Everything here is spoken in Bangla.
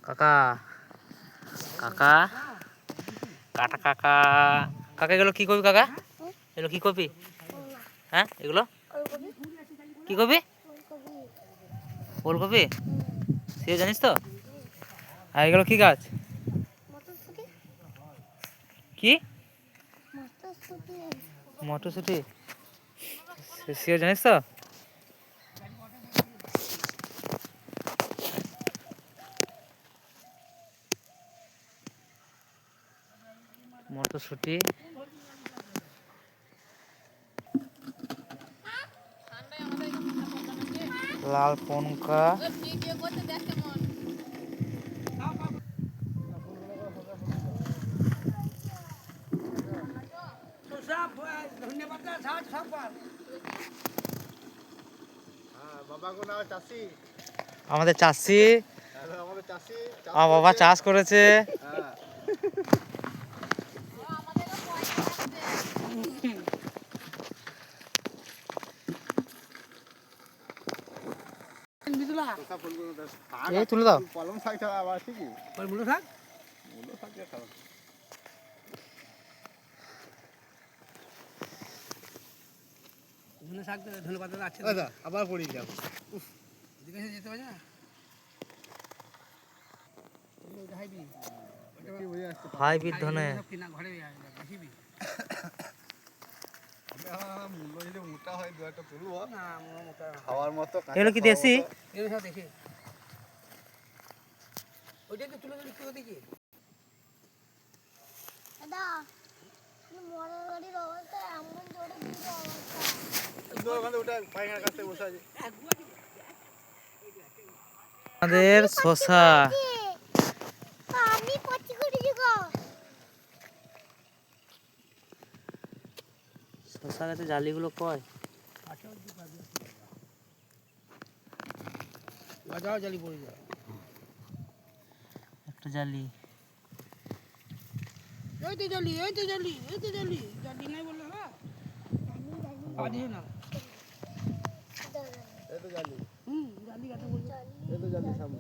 কাকা কাকা কাটা কাকা কাকা এগুলো কি কবি কাকা? এগুলো কি কপি? হ্যাঁ এগুলো কি কপি? ফুলকপি? সে জানিস তো? আর এগুলো কি গাছ? কি মটরশুঁটি? সে জানিস তো? মটরশুঁটি লাল পনকা আমাদের চাষি আমার বাবা চাষ করেছে। তুলে দাও কলম শাকটা আবার ঠিকই মূলো শাক খাওয়া ধনে শাক ধনে পাতা আছে আবার পড়ে যাও এদিকে যেতে পারছি না হাইব্রিড ধনে ঘরে মোটা হয় দু একটা তুলবো না মোটা খাওয়ার মতো এগুলো কি দেশি? দেখি ওইটা তো তুলে দিচ্ছি ওদিকে দাদা মোড়ের গাড়ির অবস্থা এমন জোরে দিল ওখানে ওটা পায়খানার কাছে বসে আছে আমাদের শসা আমি কচি করে দিগো শসা গাছে জালিগুলো কয় বাজাও জালি পড়ে যায় একটা জালি এই তো জালি জালি নাই বললে না বাজিও না এই তো জানি জালি কাটা বলছে এই তো জানি সামনে